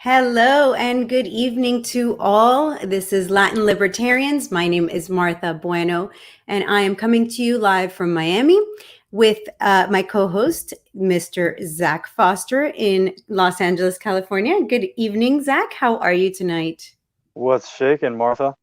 Hello and good evening to all. This is Latin Libertarians. My name is Martha Bueno, and I am coming to you live from Miami with my co-host, Mr. Zach Foster in Los Angeles, California. Good evening, Zach. How are you tonight? What's shaking, Martha?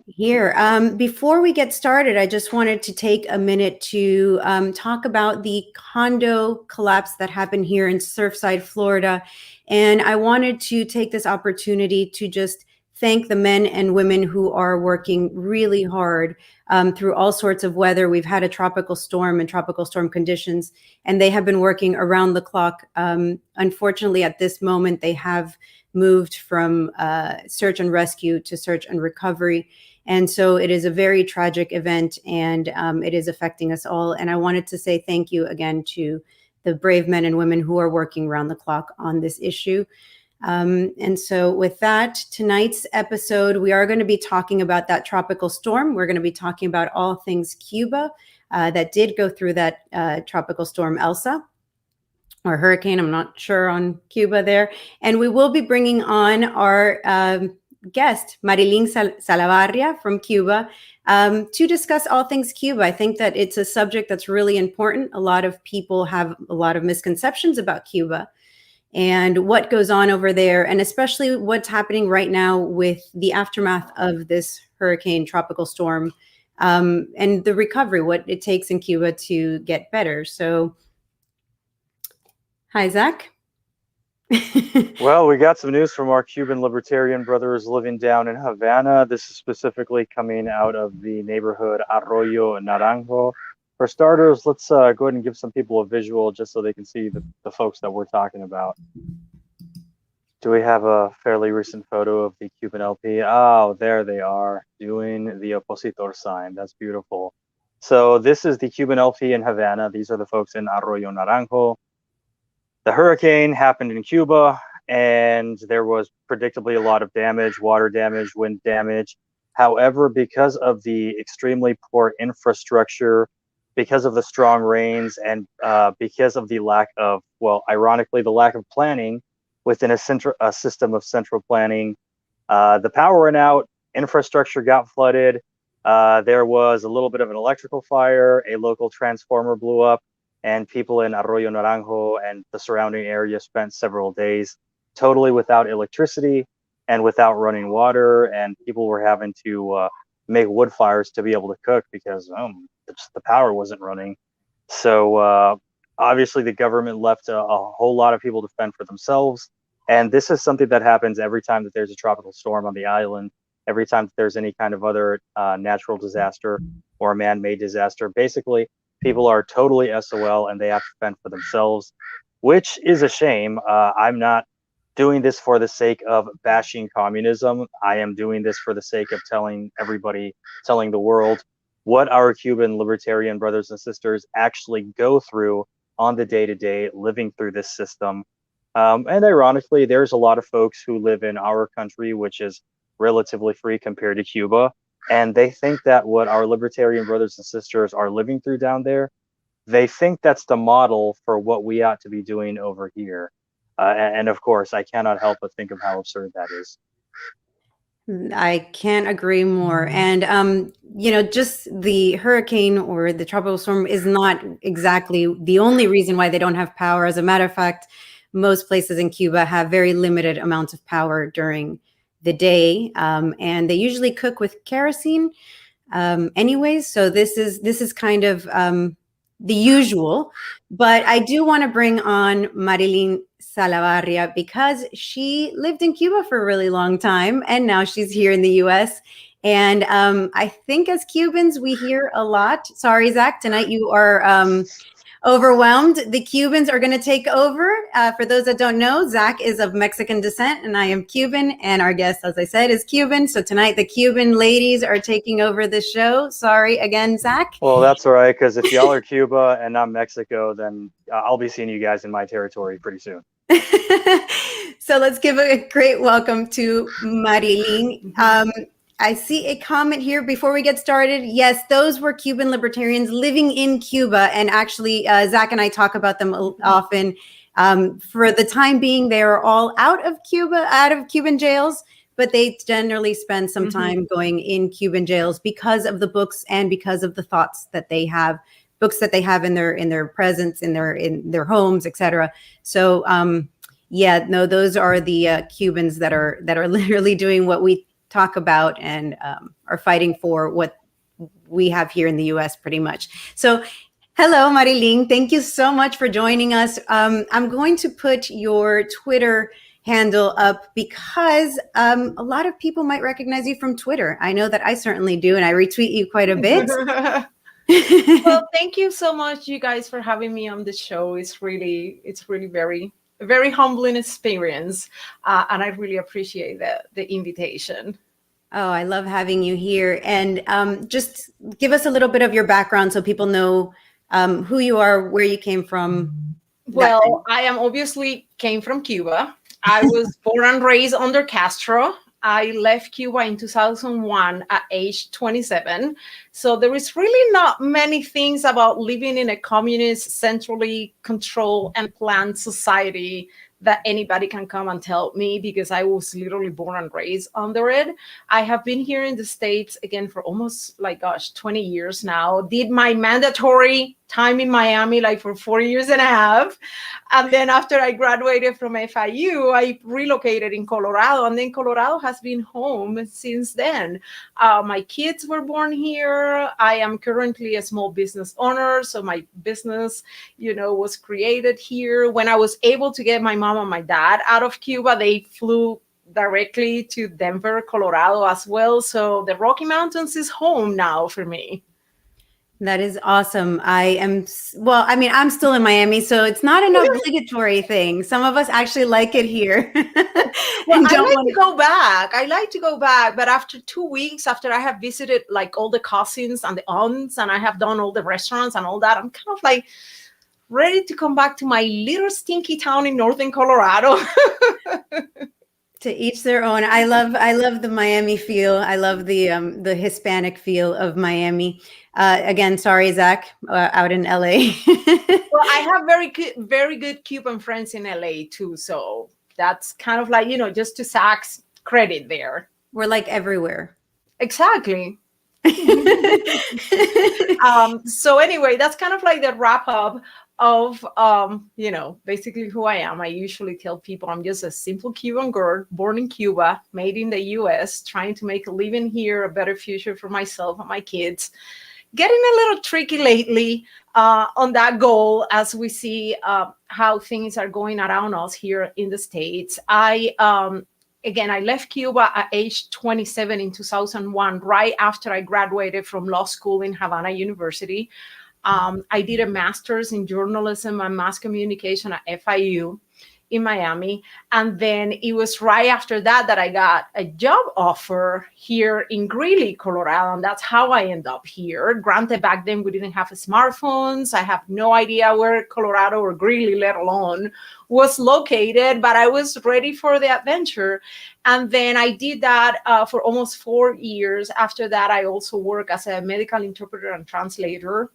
Here. Before we get started, I just wanted to take a minute to talk about the condo collapse that happened here in Surfside, Florida. And I wanted to take this opportunity to just thank the men and women who are working really hard through all sorts of weather. We've had a tropical storm and tropical storm conditions, and they have been working around the clock. Unfortunately, at this moment, they have moved from search and rescue to search and recovery. And so it is a very tragic event, and it is affecting us all. And I wanted to say thank you again to the brave men and women who are working around the clock on this issue. And so with that, tonight's episode, we are going to be talking about that tropical storm. We're going to be talking about all things Cuba that did go through that tropical storm Elsa, or hurricane, I'm not sure on Cuba there. And we will be bringing on our guest, Marilyn Salabarria from Cuba, to discuss all things Cuba. I think that it's a subject that's really important. A lot of people have a lot of misconceptions about Cuba and what goes on over there, and especially what's happening right now with the aftermath of this hurricane tropical storm and the recovery, what it takes in Cuba to get better. So, hi, Zach. Well, we got some news from our Cuban Libertarian brothers living down in Havana. This is specifically coming out of the neighborhood Arroyo Naranjo. For starters, let's go ahead and give some people a visual just so they can see the folks that we're talking about. Do we have a fairly recent photo of the Cuban LP? Oh, there they are, doing the opositor sign. That's beautiful. So this is the Cuban LP in Havana. These are the folks in Arroyo Naranjo. The hurricane happened in Cuba, and there was predictably a lot of damage, water damage, wind damage. However, because of the extremely poor infrastructure, because of the strong rains, and because of the lack of, well, ironically, the lack of planning within a system of central planning, the power went out, infrastructure got flooded. There was a little bit of an electrical fire, a local transformer blew up, and people in Arroyo Naranjo and the surrounding area spent several days totally without electricity and without running water, and people were having to make wood fires to be able to cook because the power wasn't running. So obviously the government left a whole lot of people to fend for themselves, and this is something that happens every time that there's a tropical storm on the island, every time that there's any kind of other natural disaster or a man-made disaster. Basically, people are totally SOL and they have to fend for themselves, which is a shame. I'm not doing this for the sake of bashing communism. I am doing this for the sake of telling everybody, telling the world what our Cuban libertarian brothers and sisters actually go through on the day-to-day living through this system. And ironically, there's a lot of folks who live in our country, which is relatively free compared to Cuba. And they think that what our libertarian brothers and sisters are living through down there, they think that's the model for what we ought to be doing over here. And of course, I cannot help but think of how absurd that is. I can't agree more. And, just the hurricane or the tropical storm is not exactly the only reason why they don't have power. As a matter of fact, most places in Cuba have very limited amounts of power during the day, and they usually cook with kerosene anyways. So this is kind of the usual, but I do want to bring on Marilyn Salabarria because she lived in Cuba for a really long time, and now she's here in the US. And I think as Cubans, we hear a lot. Sorry, Zach, tonight you are overwhelmed. The Cubans are going to take over. For those that don't know, Zach is of Mexican descent and I am Cuban, and our guest, as I said, is Cuban. So tonight the Cuban ladies are taking over the show. Sorry again, Zach. Well, that's all right, because if y'all are Cuba and I'm Mexico, then I'll be seeing you guys in my territory pretty soon. So let's give a great welcome to Marilyn. I see a comment here before we get started. Yes, those were Cuban libertarians living in Cuba. And actually, Zach and I talk about them often. For the time being, they are all out of Cuba, out of Cuban jails, but they generally spend some time going in Cuban jails because of the books and because of the thoughts that they have, books that they have in their presence, in their homes, etc. So yeah, no, those are the Cubans that are literally doing what we talk about and are fighting for what we have here in the U.S. pretty much. So hello, Marilyn. Thank you so much for joining us. I'm going to put your Twitter handle up because a lot of people might recognize you from Twitter. I know that I certainly do, and I retweet you quite a bit. Well, thank you so much, you guys, for having me on the show. It's really very humbling experience, and I really appreciate the invitation. Oh, I love having you here. And just give us a little bit of your background so people know who you are, where you came from. Well, I am obviously came from Cuba. I was born and raised under Castro. I left Cuba in 2001 at age 27. So there is really not many things about living in a communist, centrally controlled and planned society that anybody can come and tell me, because I was literally born and raised under it. I have been here in the States again for almost 20 years now. Did my mandatory time in Miami for 4 years and a half. And then after I graduated from FIU, I relocated in Colorado, and then Colorado has been home since then. My kids were born here. I am currently a small business owner. So my business, was created here. When I was able to get my mom and my dad out of Cuba, they flew directly to Denver, Colorado as well. So the Rocky Mountains is home now for me. That is awesome. I'm still in Miami, so it's not an obligatory thing. Some of us actually like it here. Well, I like to go back. But after 2 weeks, after I have visited all the cousins and the aunts, and I have done all the restaurants and all that, I'm kind of ready to come back to my little stinky town in northern Colorado. To each their own. I love the Miami feel. I love the Hispanic feel of Miami. Again, sorry, Zach, out in LA. Well, I have very good Cuban friends in LA too. So that's kind of just to Zach's credit there. We're everywhere. Exactly. So anyway, that's kind of the wrap up of basically who I am. I usually tell people I'm just a simple Cuban girl born in Cuba, made in the US, trying to make a living here, a better future for myself and my kids. Getting a little tricky lately on that goal as we see how things are going around us here in the States. I left Cuba at age 27 in 2001, right after I graduated from law school in Havana University. I did a master's in journalism and mass communication at FIU in Miami. And then it was right after that I got a job offer here in Greeley, Colorado. And that's how I ended up here. Granted, back then we didn't have smartphones. I have no idea where Colorado or Greeley, let alone, was located, but I was ready for the adventure. And then I did that for almost 4 years. After that, I also worked as a medical interpreter and translator.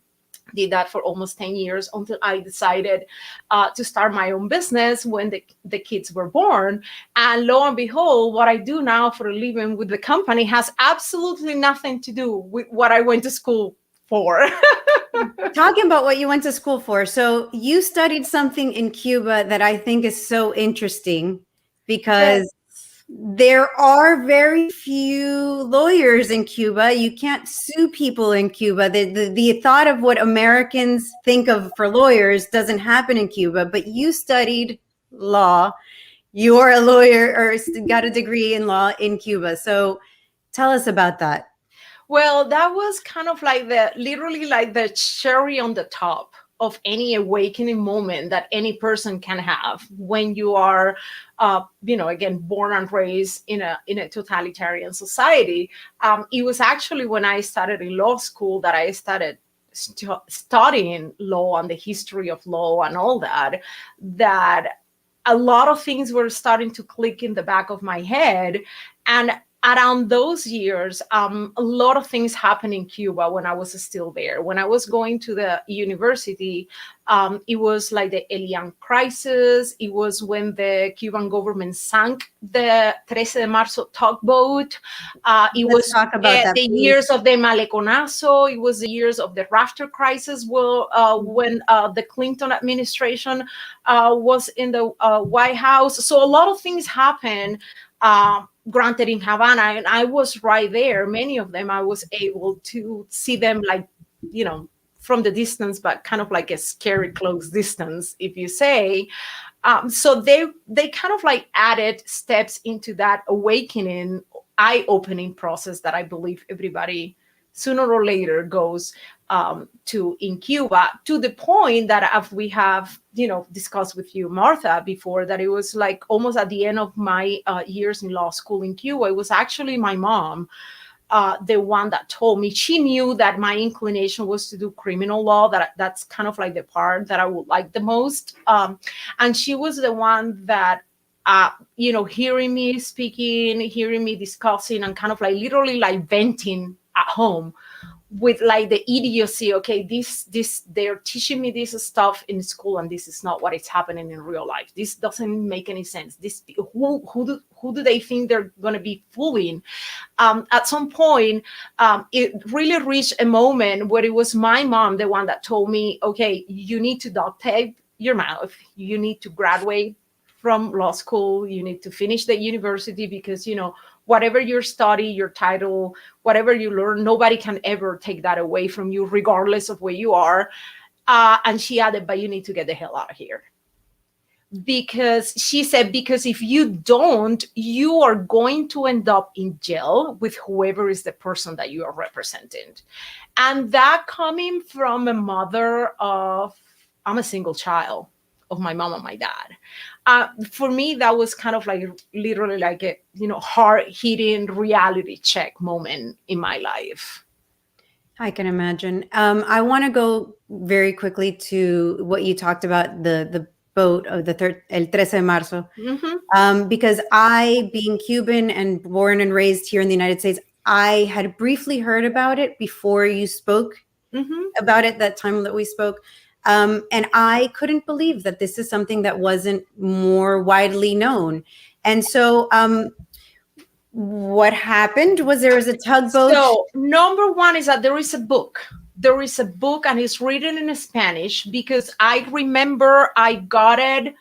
Did that for almost 10 years until I decided to start my own business when the kids were born. And lo and behold, what I do now for a living with the company has absolutely nothing to do with what I went to school for. Talking about what you went to school for. So you studied something in Cuba that I think is so interesting because there are very few lawyers in Cuba. You can't sue people in Cuba. The thought of what Americans think of for lawyers doesn't happen in Cuba, but you studied law. You're a lawyer or got a degree in law in Cuba. So tell us about that. Well, that was kind of literally the cherry on the top of any awakening moment that any person can have when you are, again, born and raised in a totalitarian society. It was actually when I started in law school that I started studying law and the history of law and all that a lot of things were starting to click in the back of my head. And around those years, a lot of things happened in Cuba when I was still there. When I was going to the university, it was like the Elian crisis. It was when the Cuban government sank the 13 de Marzo tugboat. It Let's was talk about that, the please. years of the Maleconazo. It was the years of the rafter crisis, when the Clinton administration was in the White House. So a lot of things happened. Granted, in Havana, and I was right there. Many of them I was able to see them, like, you know, from the distance, but kind of like a scary close distance, if you say. So they kind of like added steps into that awakening, eye-opening process that I believe everybody sooner or later goes to in Cuba, to the point that, as we have, you know, discussed with you, Martha, before, that it was like almost at the end of my years in law school in Cuba, it was actually my mom, the one that told me. She knew that my inclination was to do criminal law, that's kind of like the part that I would like the most. And she was the one that, you know, hearing me speaking, hearing me discussing, and kind of like literally like venting at home with like the idiocy. Okay, this they're teaching me this stuff in school, and this is not what is happening in real life. This doesn't make any sense. This who do they think they're going to be fooling? At some point, it really reached a moment where it was my mom, the one that told me, okay, you need to duct tape your mouth. You need to graduate from law school. You need to finish the university, because, you know, whatever your study, your title, whatever you learn, nobody can ever take that away from you, regardless of where you are. And she added, but you need to get the hell out of here. Because she said, because if you don't, you are going to end up in jail with whoever is the person that you are representing. And that, coming from a mother of, I'm a single child of my mom and my dad. For me, that was kind of like literally like a, you know, hard-hitting reality check moment in my life. I can imagine. I want to go very quickly to what you talked about, the boat of el 13 de Marzo. Mm-hmm. Because I, being Cuban and born and raised here in the United States, I had briefly heard about it before you spoke about it, that time that we spoke. And I couldn't believe that this is something that wasn't more widely known. And so what happened was there was a tugboat. So number one is that there is a book. There is a book, and it's written in Spanish, because I remember I got it.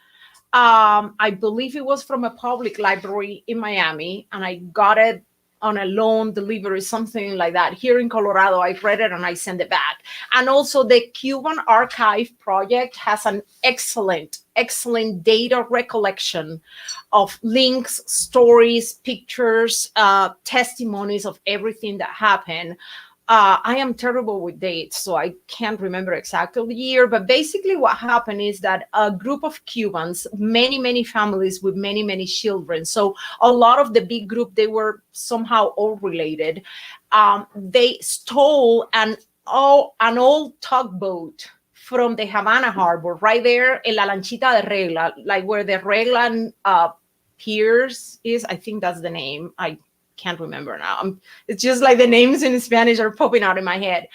I believe it was from a public library in Miami, and I got it on a loan delivery, something like that. Here in Colorado, I read it and I sent it back. And also the Cuban Archive Project has an excellent data recollection of links, stories, pictures, testimonies of everything that happened. I am terrible with dates, so I can't remember exactly the year, but basically what happened is that a group of Cubans, many families with many children, so a lot of the big group, they were somehow all related. They stole an old tugboat from the Havana harbor, right there in La Lanchita de Regla, like where the Regla piers is. I think that's the name. I can't remember now. It's just like the names in Spanish are popping out in my head.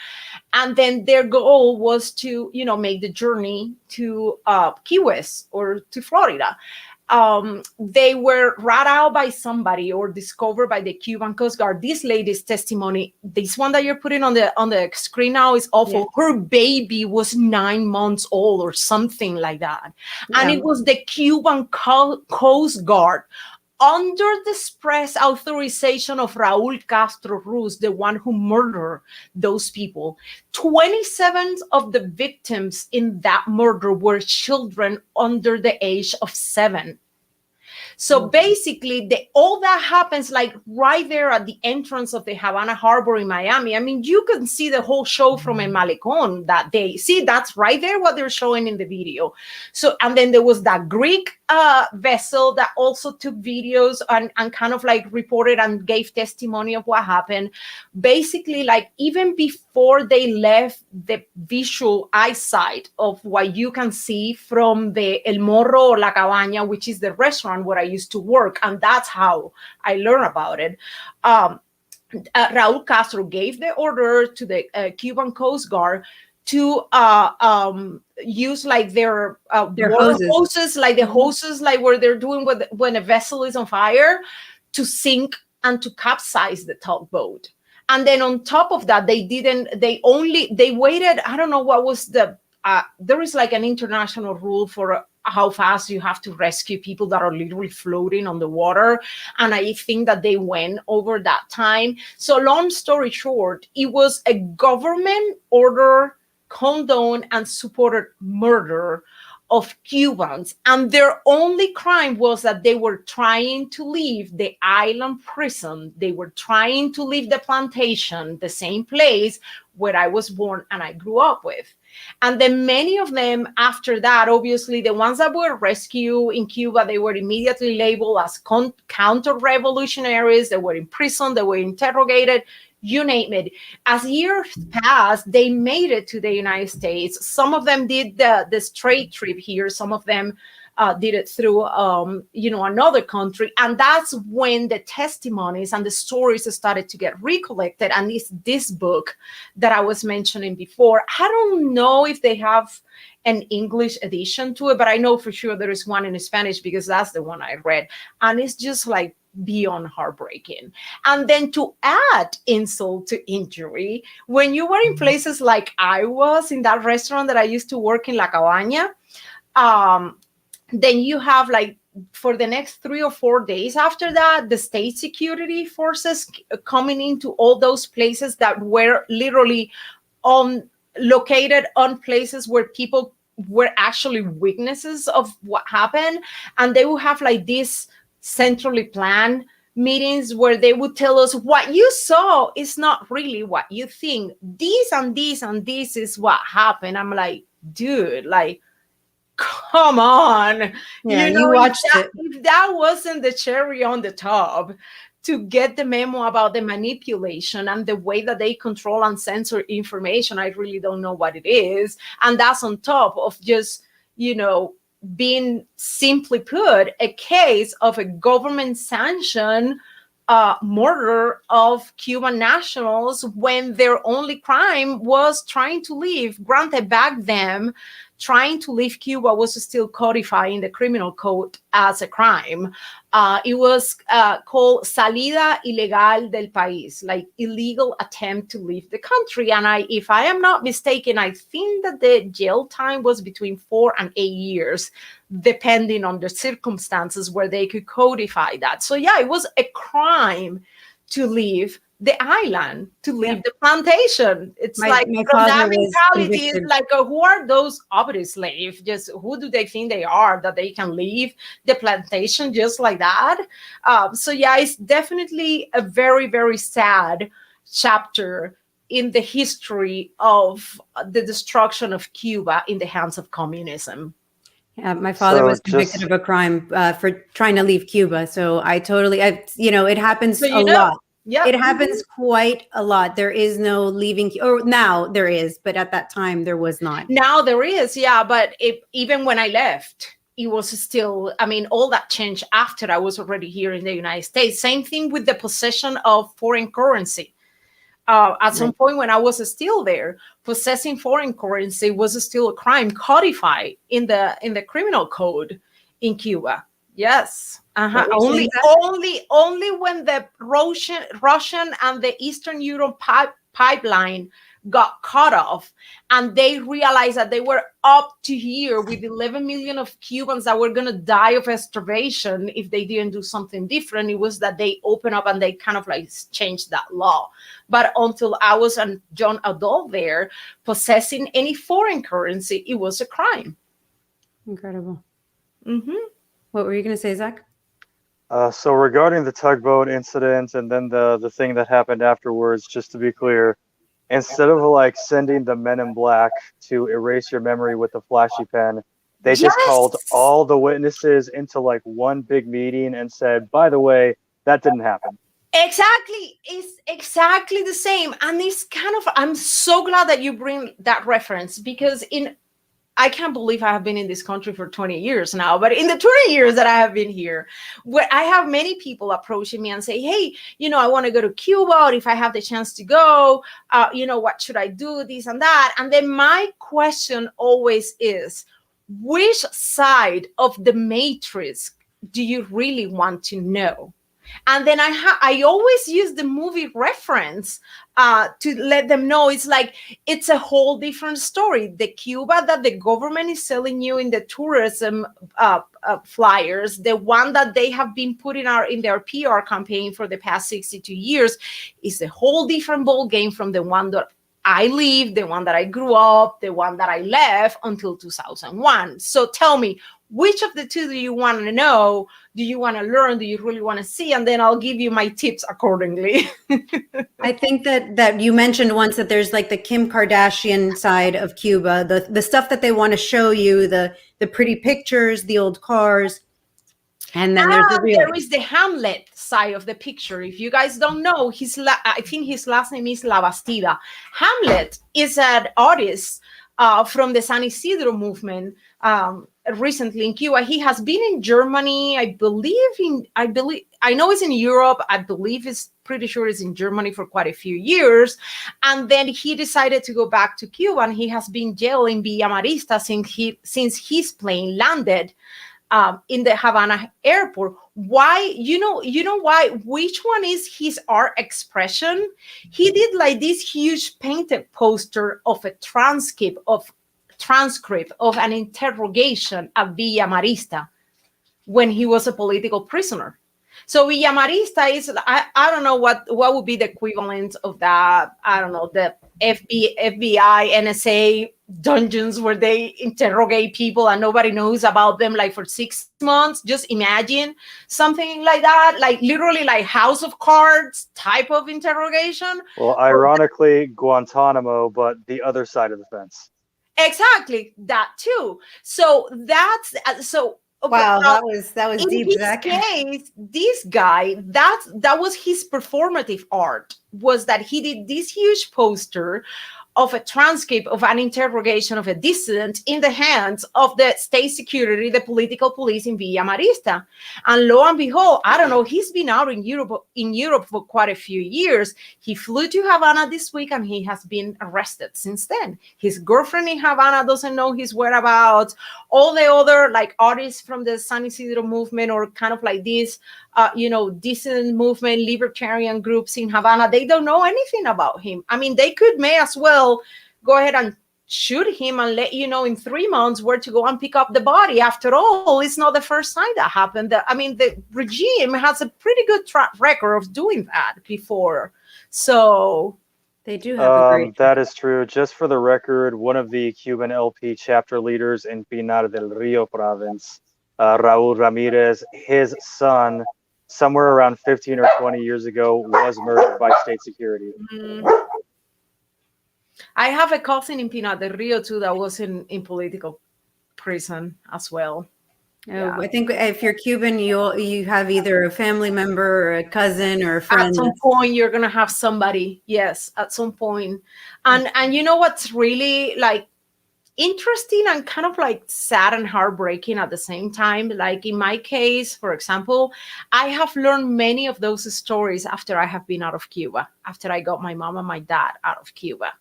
And then their goal was to, you know, make the journey to Key West or to Florida. They were rat out by somebody or discovered by the Cuban Coast Guard. This lady's testimony, this one that you're putting on the screen now, is awful. Yeah. Her baby was 9 months old or something like that. Yeah. And it was the Cuban Coast Guard, under the express authorization of Raúl Castro Ruz, the one who murdered those people. 27 of the victims in that murder were children under the age of 7. So basically, all that happens like right there at the entrance of the Havana harbor in Miami. I mean, you can see the whole show from El Malecón that day. See, that's right there what they're showing in the video. So, and then there was that Greek vessel that also took videos and kind of like reported and gave testimony of what happened. Basically, like even before they left the visual eyesight of what you can see from the El Morro or La Cabaña, which is the restaurant where I used to work, and that's how I learned about it. Raul Castro gave the order to the Cuban Coast Guard to use like their water hoses, like the hoses, like where they're doing when a vessel is on fire, to sink and to capsize the tugboat. And then on top of that, they waited. I don't know what was there is like an international rule for how fast you have to rescue people that are literally floating on the water. And I think that they went over that time. So long story short, it was a government order, condoned and supported murder of Cubans. And their only crime was that they were trying to leave the island prison. They were trying to leave the plantation, the same place where I was born and I grew up with. And then many of them after that, obviously the ones that were rescued in Cuba, they were immediately labeled as counter-revolutionaries. They were imprisoned, they were interrogated, you name it. As years passed, they made it to the United States. Some of them did the straight trip here. Some of them did it through, another country. And that's when the testimonies and the stories started to get recollected. And it's this book that I was mentioning before. I don't know if they have an English edition to it, but I know for sure there is one in Spanish because that's the one I read. And it's just like beyond heartbreaking. And then to add insult to injury, when you were in places like I was in that restaurant that I used to work in La Cabaña, then you have like for the next 3 or 4 days after that, the state security forces coming into all those places that were literally located on places where people were actually witnesses of what happened. And they will have like this centrally planned meetings where they would tell us what you saw is not really what you think. This and this and this is what happened. I'm like, dude, like, come on. Yeah, you watched it. If that wasn't the cherry on the top to get the memo about the manipulation and the way that they control and censor information, I really don't know what it is. And that's on top of just, being, simply put, a case of a government sanctioned murder of Cuban nationals when their only crime was trying to leave. Granted, back then, trying to leave Cuba was still codified in the criminal code as a crime. It was called salida ilegal del país, like illegal attempt to leave the country. And if I am not mistaken, I think that the jail time was between 4 and 8 years, depending on the circumstances where they could codify that. So yeah, it was a crime to leave the island, to leave the plantation. It's like from that mentality, it's like, who are those obvious slaves? Just who do they think they are that they can leave the plantation just like that? So yeah, it's definitely a very, very sad chapter in the history of the destruction of Cuba in the hands of communism. Yeah, my father was convicted of a crime for trying to leave Cuba. So it happens a lot. Yeah, it happens quite a lot. There is no leaving, or now there is, but at that time there was not. Now there is, yeah. But even when I left, it was still, all that changed after I was already here in the United States. Same thing with the possession of foreign currency. At some point when I was still there, possessing foreign currency was still a crime codified in the criminal code in Cuba. Yes. Only when the Russian and the Eastern Europe pipeline got cut off, and they realized that they were up to here with 11 million of Cubans that were going to die of starvation if they didn't do something different. It was that they opened up and they kind of like changed that law. But until I was a young adult there, possessing any foreign currency, it was a crime. Incredible. Mm-hmm. What were you going to say, Zach? So regarding the tugboat incident and then the thing that happened afterwards, just to be clear, instead of like sending the men in black to erase your memory with a flashy pen, they just called all the witnesses into like one big meeting and said, by the way, that didn't happen. Exactly. It's exactly the same. And it's kind of, I'm so glad that you bring that reference, because I can't believe I have been in this country for 20 years now, but in the 20 years that I have been here, where I have many people approaching me and say, hey, I want to go to Cuba, or if I have the chance to go, what should I do, this and that. And then my question always is, which side of the matrix do you really want to know? And then I always use the movie reference to let them know it's a whole different story. The Cuba that the government is selling you in the tourism flyers, the one that they have been putting out in their PR campaign for the past 62 years, is a whole different ball game from the one that I lived, the one that I grew up, the one that I left until 2001. So tell me, which of the two do you want to know? Do you want to learn? Do you really want to see? And then I'll give you my tips accordingly. I think that you mentioned once that there's like the Kim Kardashian side of Cuba, the stuff that they want to show you, the pretty pictures, the old cars. And then there is the Hamlet side of the picture. If you guys don't know, I think his last name is La Bastida. Hamlet is an artist from the San Isidro movement. Recently in Cuba, he has been in Germany. I know it's in Europe. I believe pretty sure it's in Germany for quite a few years. And then he decided to go back to Cuba, and he has been jailed in Villa Marista since his plane landed in the Havana airport. Why? You know why? Which one is his art expression? He did like this huge painted poster of a transcript of an interrogation at Villa Marista when he was a political prisoner. So Villa Marista is, I don't know what would be the equivalent of that. I don't know, the FBI, NSA dungeons where they interrogate people and nobody knows about them like for 6 months. Just imagine something like that, like literally like House of Cards type of interrogation. Well, ironically, Guantanamo, but the other side of the fence. Exactly, that too. So that's so. Wow, that was deep, Zach. In his case, this guy, that was his performative art, was that he did this huge poster of a transcript of an interrogation of a dissident in the hands of the state security, the political police in Villa Marista. And lo and behold, I don't know, he's been out in Europe for quite a few years. He flew to Havana this week and he has been arrested since then. His girlfriend in Havana doesn't know his whereabouts. All the other like artists from the San Isidro movement, or kind of like this, dissident movement, libertarian groups in Havana, they don't know anything about him. I mean, they may as well go ahead and shoot him and let you know in 3 months where to go and pick up the body. After all, it's not the first time that happened. The regime has a pretty good track record of doing that before. So they do have a great. That is true. Just for the record, one of the Cuban LP chapter leaders in Pinar del Rio province, Raul Ramirez, his son, somewhere around 15 or 20 years ago, was murdered by state security. I have a cousin in Pinar del Rio too that was in political prison as well. Yeah. I think if you're Cuban, you have either a family member or a cousin or a friend. At some point, you're gonna have somebody. Yes, at some point. And you know what's really like interesting and kind of like sad and heartbreaking at the same time. Like in my case, for example, I have learned many of those stories after I have been out of Cuba, after I got my mom and my dad out of Cuba.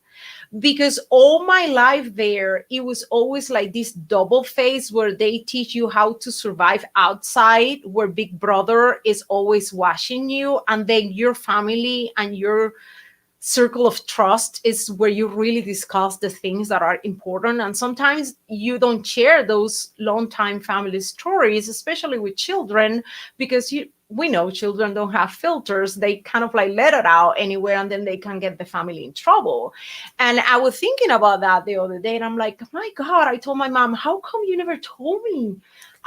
Because all my life there, it was always like this double phase where they teach you how to survive outside, where Big Brother is always watching you, and then your family and your circle of trust is where you really discuss the things that are important. And sometimes you don't share those long-time family stories, especially with children, because we know children don't have filters. They kind of like let it out anywhere, and then they can get the family in trouble. And I was thinking about that the other day, and I'm like, my God, I told my mom, how come you never told me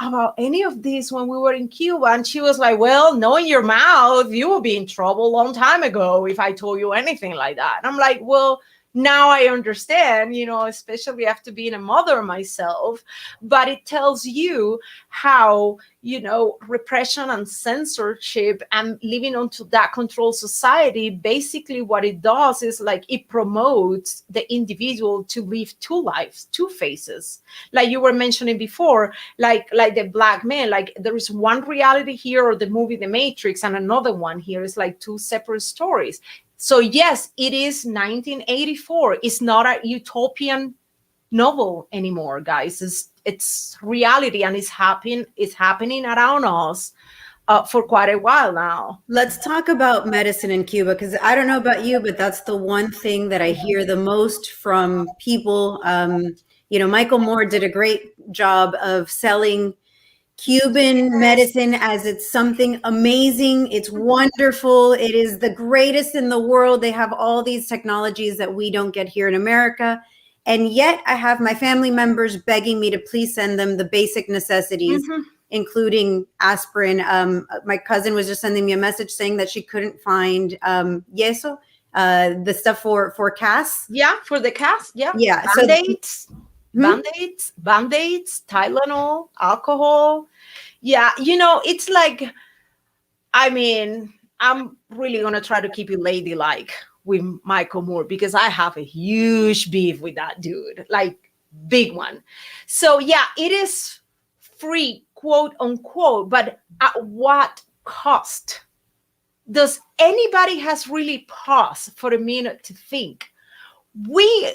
about any of this when we were in Cuba? And she was like, well, knowing your mouth, you would be in trouble a long time ago if I told you anything like that. And I'm like, well, Now I understand, especially after being a mother myself, but it tells you how, repression and censorship and living onto that controlled society, basically what it does is like it promotes the individual to live two lives, two faces. Like you were mentioning before, like the black man, like there is one reality here, or the movie The Matrix, and another one here is like two separate stories. So yes, it is 1984. It's not a utopian novel anymore, guys. It's reality, and it's happening around us for quite a while now. Let's talk about medicine in Cuba, because I don't know about you, but that's the one thing that I hear the most from people. Michael Moore did a great job of selling Cuban medicine as it's something amazing. It's wonderful. It is the greatest in the world. They have all these technologies that we don't get here in America. And yet I have my family members begging me to please send them the basic necessities, including aspirin. My cousin was just sending me a message saying that she couldn't find yeso, the stuff for casts. Yeah, for the cast. Yeah. Yeah. Band-Aids, Tylenol, alcohol. Yeah, it's like, I'm really going to try to keep it ladylike with Michael Moore, because I have a huge beef with that dude, like big one. So yeah, it is free, quote unquote, but at what cost? Does anybody has really paused for a minute to think? We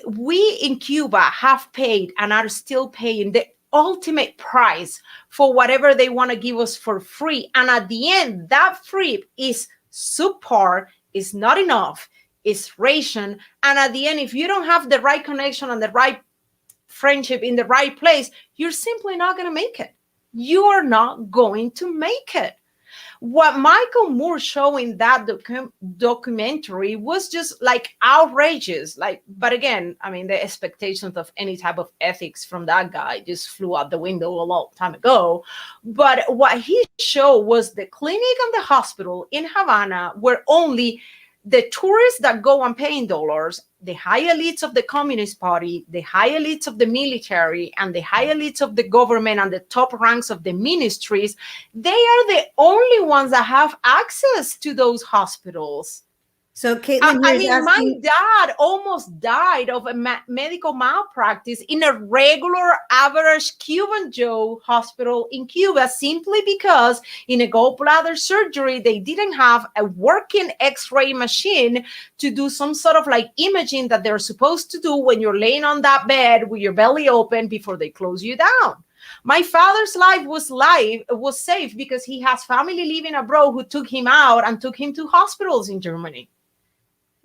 in Cuba have paid and are still paying the ultimate price for whatever they want to give us for free. And at the end, that free is subpar, is not enough, is ration. And at the end, if you don't have the right connection and the right friendship in the right place, you're simply not going to make it. You are not going to make it. What Michael Moore showed in that documentary was just like outrageous. But again, the expectations of any type of ethics from that guy just flew out the window a long time ago. But what he showed was the clinic and the hospital in Havana where only the tourists that go and pay in dollars, the high elites of the Communist Party, the high elites of the military, and the high elites of the government and the top ranks of the ministries, they are the only ones that have access to those hospitals. So Caitlin, my dad almost died of a medical malpractice in a regular average Cuban Joe hospital in Cuba, simply because in a gallbladder surgery, they didn't have a working X-ray machine to do some sort of like imaging that they're supposed to do when you're laying on that bed with your belly open before they close you down. My father's life was safe because he has family living abroad who took him out and took him to hospitals in Germany.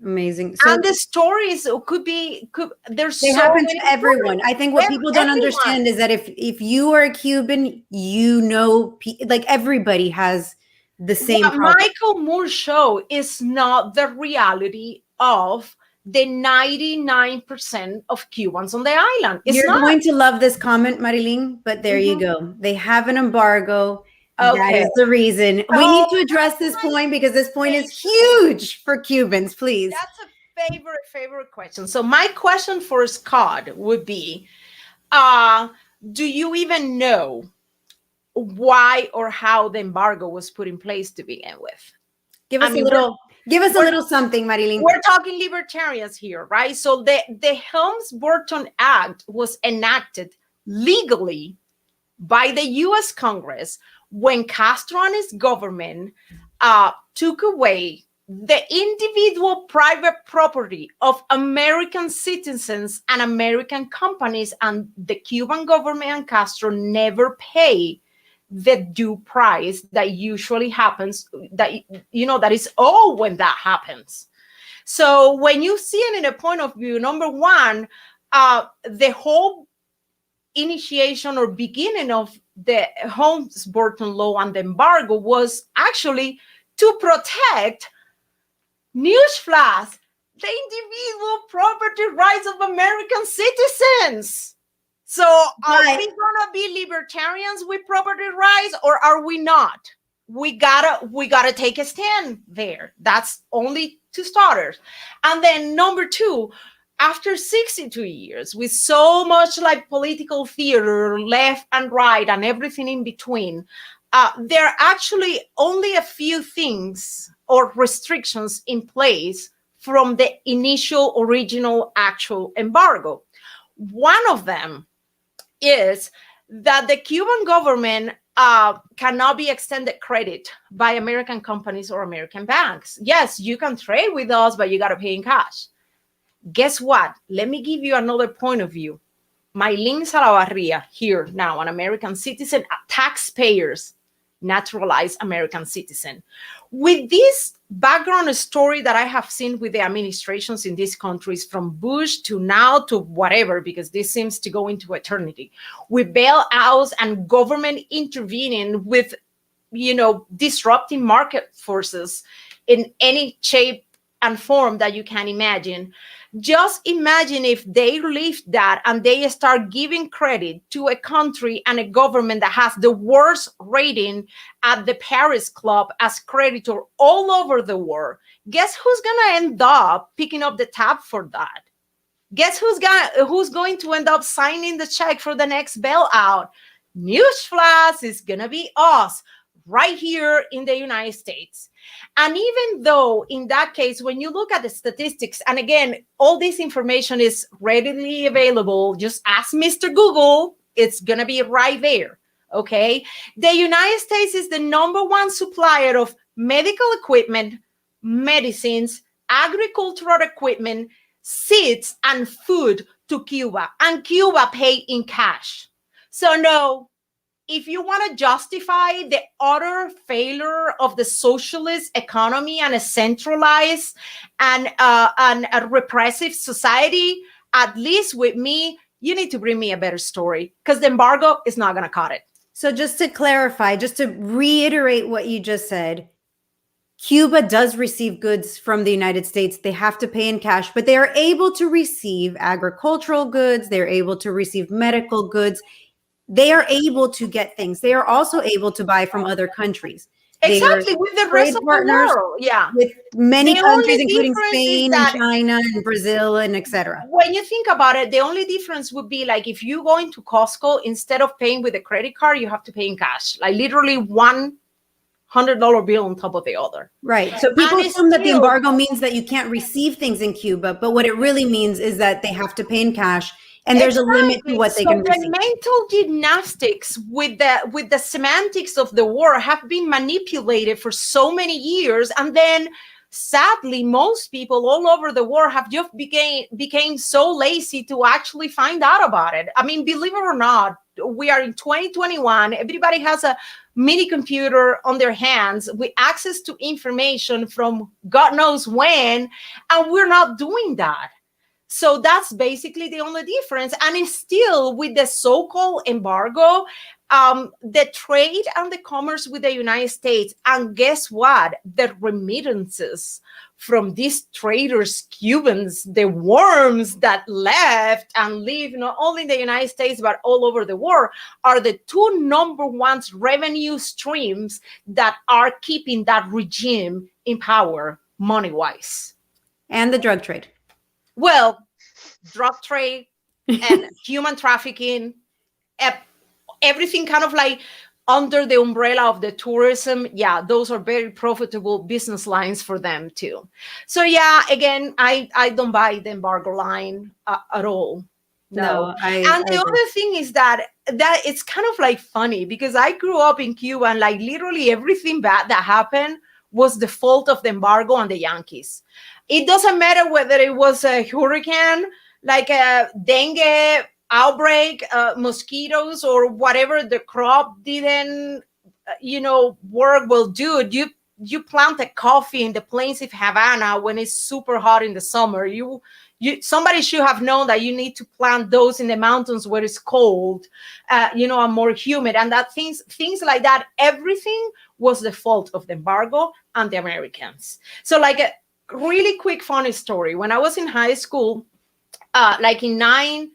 Amazing. So, and the stories they happen to everyone. I think what people don't understand is that if you are a Cuban, like everybody has the same problem. Michael Moore's show is not the reality of the 99% of Cubans on the island. You're going to love this comment, Marilyn, but there you go. They have an embargo. Okay. That is the reason. We need to address this point because this point is huge for Cubans, please. That's a favorite question. So my question for Scott would be, do you even know why or how the embargo was put in place to begin with? Give us a little something, Marilyn. We're talking libertarians here, right? So the Helms-Burton Act was enacted legally by the U.S. Congress when Castro and his government took away the individual private property of American citizens and American companies, and the Cuban government and Castro never pay the due price that usually happens, that is all when that happens. So when you see it in a point of view, number one, the whole initiation or beginning of the Helms-Burton law and the embargo was actually to protect, newsflash, the individual property rights of American citizens. So are we gonna be libertarians with property rights, or are we not? We gotta take a stand there. That's only two starters. And then number two, after 62 years, with so much like political theater, left and right, and everything in between, there are actually only a few things or restrictions in place from the initial, original, actual embargo. One of them is that the Cuban government cannot be extended credit by American companies or American banks. Yes, you can trade with us, but you got to pay in cash. Guess what? Let me give you another point of view. Marilyn Salabarria, here now, an American citizen, taxpayers, naturalized American citizen. With this background story that I have seen with the administrations in these countries, from Bush to now to whatever, because this seems to go into eternity, with bailouts and government intervening with, disrupting market forces in any shape and form that you can imagine. Just imagine if they lift that and they start giving credit to a country and a government that has the worst rating at the Paris Club as creditor all over the world. Guess who's going to end up picking up the tab for that? Guess who's going to end up signing the check for the next bailout? Newsflash, is going to be us right here in the United States. And even though in that case, when you look at the statistics, and again, all this information is readily available, just ask Mr. Google, it's going to be right there, okay? The United States is the #1 supplier of medical equipment, medicines, agricultural equipment, seeds, and food to Cuba, and Cuba paid in cash. So no, if you want to justify the utter failure of the socialist economy and a centralized and a repressive society, at least with me, you need to bring me a better story, because the embargo is not going to cut it. So just to clarify, just to reiterate what you just said, Cuba does receive goods from the United States. They have to pay in cash, but they are able to receive agricultural goods. They're able to receive medical goods. They are able to get things. They are also able to buy from other countries. Exactly, with the rest of the world. Yeah. With many The countries, only including difference Spain is and that China and Brazil and etc. when you think about it, the only difference would be like if you go into Costco, instead of paying with a credit card, you have to pay in cash. Like literally $100 bill on top of the other. Right. So people And assume that the still- embargo means that you can't receive things in Cuba, but what it really means is that they have to pay in cash, and there's a limit to what they can receive. The mental gymnastics with the semantics of the war have been manipulated for so many years, and then sadly, most people all over the world have just became so lazy to actually find out about it. I mean, believe it or not, we are in 2021. Everybody has a mini computer on their hands with access to information from God knows when, and we're not doing that. So that's basically the only difference. And it's still with the so-called embargo, the trade and the commerce with the United States. And guess what? The remittances from these traitors, Cubans, the worms that left and live not only in the United States, but all over the world, are the two #1 revenue streams that are keeping that regime in power money-wise. And the drug trade. Well, drug trade and human trafficking, everything kind of like under the umbrella of the tourism. Yeah, those are very profitable business lines for them too. So yeah, again, I don't buy the embargo line at all. No. And the other thing is that it's kind of like funny, because I grew up in Cuba and like literally everything bad that happened was the fault of the embargo and the Yankees. It doesn't matter whether it was a hurricane, like a dengue outbreak, mosquitoes, or whatever, the crop didn't, work well. Dude, you plant a coffee in the plains of Havana when it's super hot in the summer. Somebody should have known that you need to plant those in the mountains where it's cold, and more humid, and that things like that. Everything was the fault of the embargo and the Americans. So like a really quick funny story. When I was in high school, like in 10,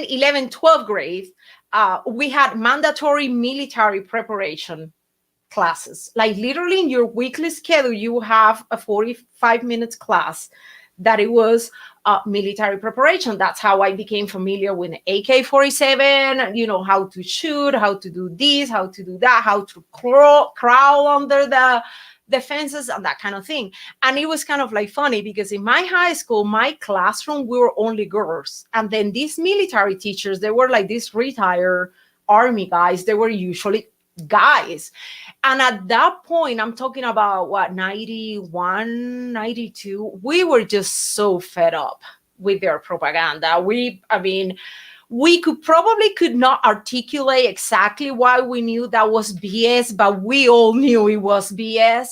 11, 12th grade, we had mandatory military preparation classes. Like literally in your weekly schedule, you have a 45 minutes class that it was military preparation. That's how I became familiar with AK-47, you know, how to shoot, how to do this, how to do that, how to crawl under the fences and that kind of thing. And it was kind of like funny because in my high school, my classroom, we were only girls. And then these military teachers, they were like these retired army guys. They were usually guys. And at that point, I'm talking about what, 91, 92, we were just so fed up with their propaganda. We could not articulate exactly why we knew that was BS, but we all knew it was BS.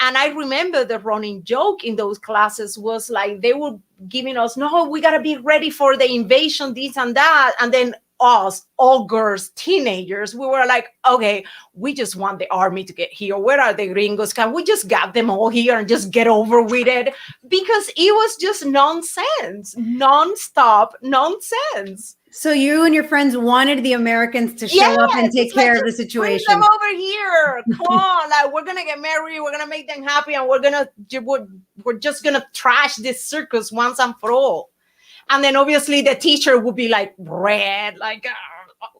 And I remember the running joke in those classes was like, they were giving us, no, we got to be ready for the invasion, this and that. And then us, all girls, teenagers, we were like, okay, we just want the army to get here. Where are the gringos? Can we just get them all here and just get over with it? Because it was just nonsense, nonstop nonsense. So you and your friends wanted the Americans to show up and take care of the situation. Bring them over here. Come on, like we're gonna get married. We're gonna make them happy, and we're just gonna trash this circus once and for all. And then obviously the teacher would be like red, like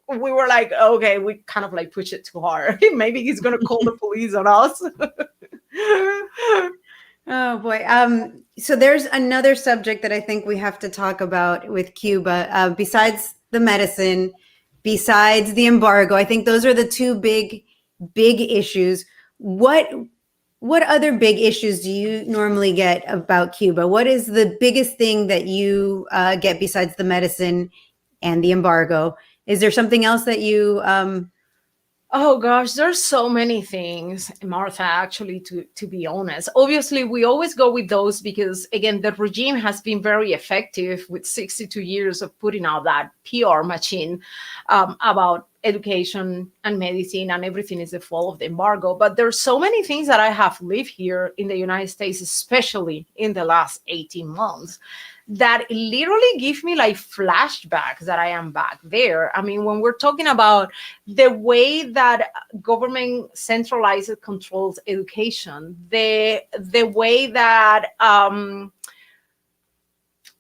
we were like, okay, we kind of like push it too hard. Maybe he's gonna call the police on us. Oh boy. So there's another subject that I think we have to talk about with Cuba, besides the medicine, besides the embargo. I think those are the two big issues. What other big issues do you normally get about Cuba? What is the biggest thing that you get besides the medicine and the embargo? Is there something else that you Oh gosh, there's so many things, Martha, actually, to be honest. Obviously, we always go with those because, again, the regime has been very effective with 62 years of putting out that PR machine about education and medicine, and everything is the fault of the embargo. But there's so many things that I have lived here in the United States, especially in the last 18 months, that literally give me like flashbacks that I am back there. I mean, when we're talking about the way that government centralized controls education, the way that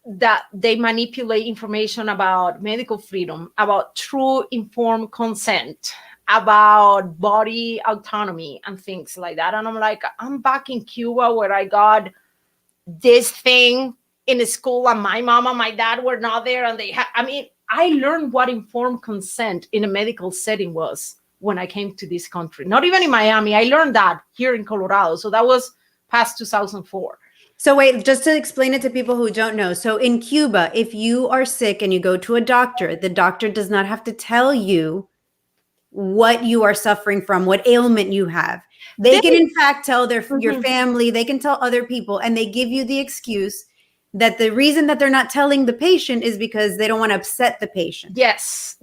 that they manipulate information about medical freedom, about true informed consent, about body autonomy and things like that. And I'm like, I'm back in Cuba where I got this thing in a school and my mom and my dad were not there. And I learned what informed consent in a medical setting was when I came to this country. Not even in Miami. I learned that here in Colorado. So that was past 2004. So wait, just to explain it to people who don't know. So in Cuba, if you are sick and you go to a doctor, the doctor does not have to tell you what you are suffering from, what ailment you have. They can in fact tell your family, they can tell other people, and they give you the excuse that the reason that they're not telling the patient is because they don't want to upset the patient. Yes.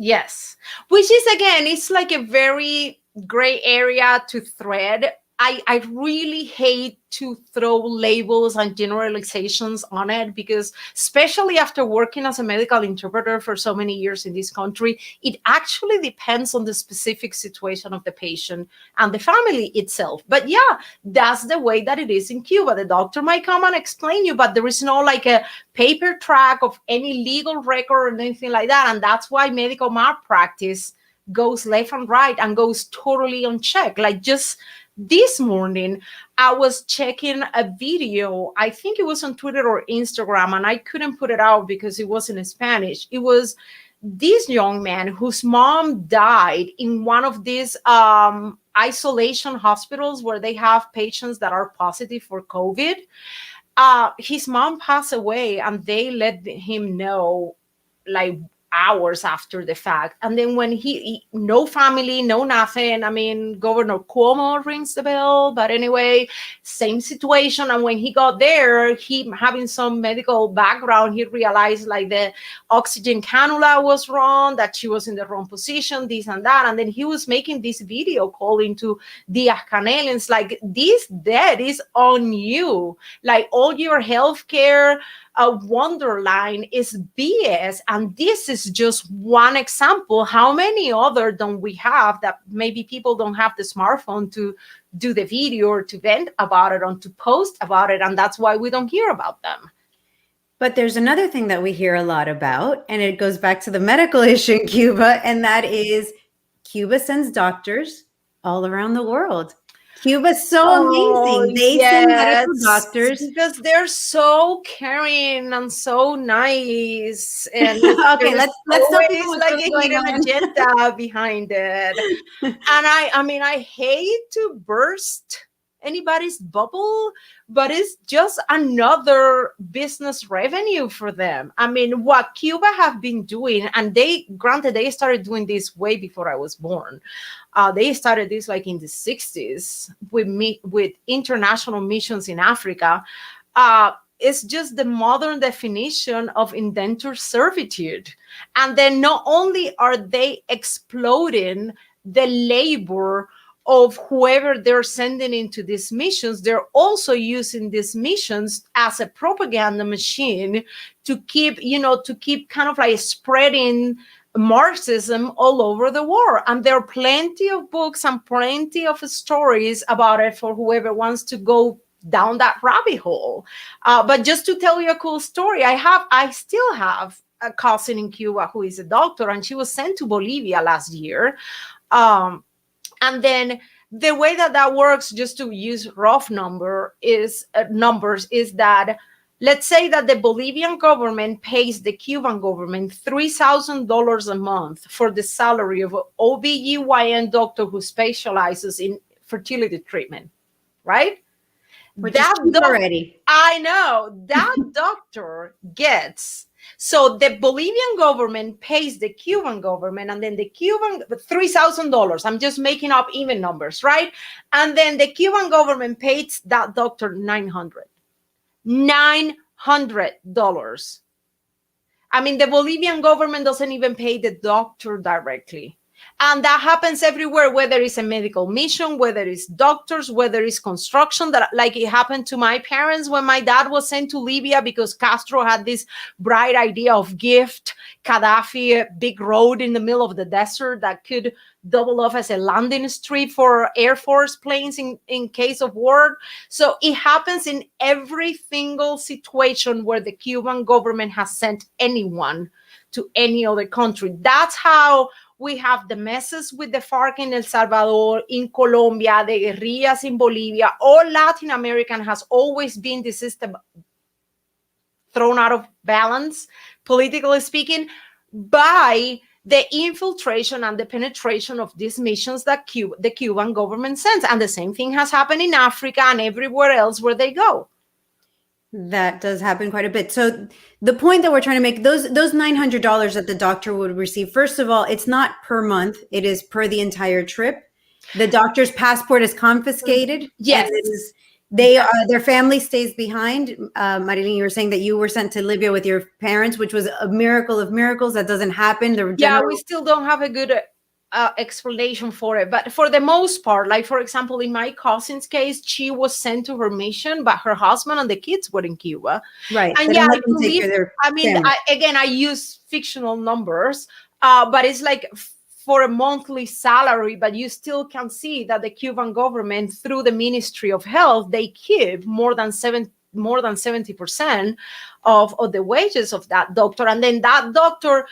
Which is, again, it's like a very gray area to thread. I really hate to throw labels and generalizations on it because, especially after working as a medical interpreter for so many years in this country, it actually depends on the specific situation of the patient and the family itself. But yeah, that's the way that it is in Cuba. The doctor might come and explain you, but there is no like a paper track of any legal record or anything like that. And that's why medical malpractice goes left and right and goes totally unchecked. Like just this morning, I was checking a video. I think it was on Twitter or Instagram, and I couldn't put it out because it was in Spanish. It was this young man whose mom died in one of these isolation hospitals where they have patients that are positive for COVID. His mom passed away, and they let him know like hours after the fact. And then when he no family, no nothing. I mean, Governor Cuomo rings the bell, but anyway, same situation. And when he got there, he having some medical background, he realized like the oxygen cannula was wrong, that she was in the wrong position, this and that. And then he was making this video calling to Diaz-Canel, like, this debt is on you. Like all your healthcare wonderline is BS, and this is just one example. How many other don't we have that maybe people don't have the smartphone to do the video or to vent about it or to post about it, and that's why we don't hear about them? But there's another thing that we hear a lot about, and it goes back to the medical issue in Cuba, and that is Cuba sends doctors all around the world. Cuba's so amazing. They send medical doctors because they're so caring and so nice. And okay, let's tell people always what's like really a hidden agenda behind it. And I mean, I hate to burst anybody's bubble, but it's just another business revenue for them. I mean, what Cuba have been doing, and they started doing this way before I was born. They started this like in the 60s with international missions in Africa. It's just the modern definition of indentured servitude. And then not only are they exploding the labor of whoever they're sending into these missions, they're also using these missions as a propaganda machine to keep kind of like spreading Marxism all over the world. And there are plenty of books and plenty of stories about it for whoever wants to go down that rabbit hole. But just to tell you a cool story, I still have a cousin in Cuba who is a doctor, and she was sent to Bolivia last year. And then the way that works, just to use rough numbers, is that let's say that the Bolivian government pays the Cuban government $3,000 a month for the salary of an OBGYN doctor who specializes in fertility treatment, right? Which is cheap already. I know that doctor gets. So the Bolivian government pays the Cuban government, and then the Cuban $3,000. I'm just making up even numbers, right? And then the Cuban government pays that doctor $900. I mean, the Bolivian government doesn't even pay the doctor directly. And that happens everywhere, whether it's a medical mission, whether it's doctors, whether it's construction, that like it happened to my parents when my dad was sent to Libya because Castro had this bright idea of gift Gaddafi a big road in the middle of the desert that could double off as a landing strip for Air Force planes in case of war. So it happens in every single situation where the Cuban government has sent anyone to any other country. That's how we have the messes with the FARC in El Salvador, in Colombia, the guerrillas in Bolivia. All Latin American has always been the system thrown out of balance, politically speaking, by the infiltration and the penetration of these missions that the Cuban government sends. And the same thing has happened in Africa and everywhere else where they go. That does happen quite a bit. So the point that we're trying to make, those $900 that the doctor would receive, first of all, it's not per month. It is per the entire trip. The doctor's passport is confiscated. Yes. Their family stays behind. Marilyn, you were saying that you were sent to Libya with your parents, which was a miracle of miracles. That doesn't happen. We still don't have a good explanation for it, but for the most part, like for example, in my cousin's case, she was sent to her mission, but her husband and the kids were in Cuba, right? And I believe, I use fictional numbers, but it's like for a monthly salary, but you still can see that the Cuban government, through the Ministry of Health, they keep more than 70% of the wages of that doctor. And then that doctor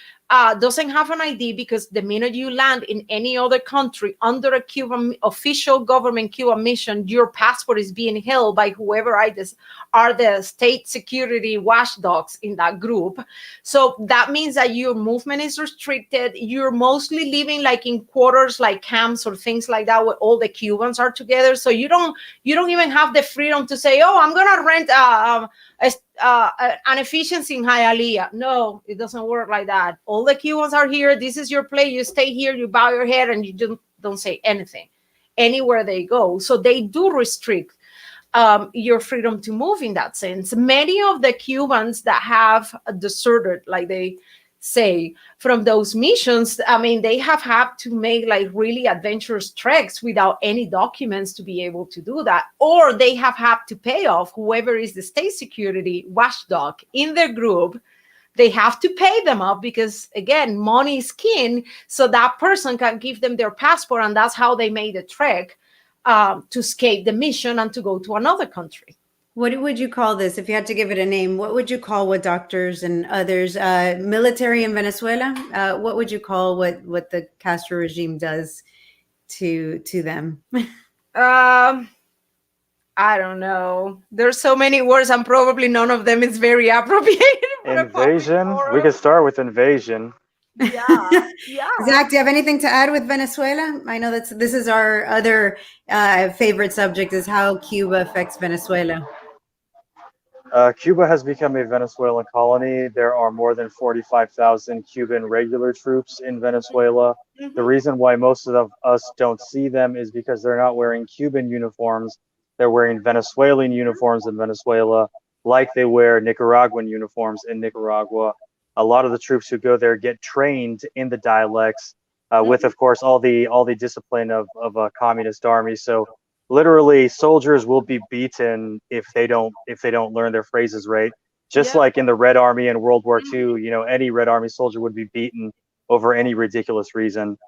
doesn't have an ID, because the minute you land in any other country under a Cuban official government Cuban mission, your passport is being held by whoever are the state security watchdogs in that group. So that means that your movement is restricted. You're mostly living like in quarters, like camps or things like that, where all the Cubans are together. So you don't even have the freedom to say, oh, I'm gonna rent an efficiency in Hialeah. No, it doesn't work like that. All the Cubans are here. This is your place. You stay here, you bow your head, and you don't say anything anywhere they go. So they do restrict your freedom to move in that sense. Many of the Cubans that have deserted, like they say, from those missions, I mean, they have had to make like really adventurous treks without any documents to be able to do that, or they have had to pay off whoever is the state security watchdog in their group. They have to pay them off because, again, money is king, so that person can give them their passport, and that's how they made the trek to escape the mission and to go to another country. What would you call this if you had to give it a name? What would you call what doctors and others, military in Venezuela? What would you call what the Castro regime does to them? I don't know. There's so many words, and probably none of them is very appropriate for a public Invasion. We forum. could start with invasion. Yeah, yeah. Zach, do you have anything to add with Venezuela? I know this is our other favorite subject, is how Cuba affects Venezuela. Cuba has become a Venezuelan colony. There are more than 45,000 Cuban regular troops in Venezuela. Mhm. The reason why most of us don't see them is because they're not wearing Cuban uniforms. They're wearing Venezuelan uniforms in Venezuela, like they wear Nicaraguan uniforms in Nicaragua. A lot of the troops who go there get trained in the dialects, with, of course, all the discipline of a communist army. So literally, soldiers will be beaten if they don't learn their phrases right. Just like in the Red Army in World War II, any Red Army soldier would be beaten over any ridiculous reason.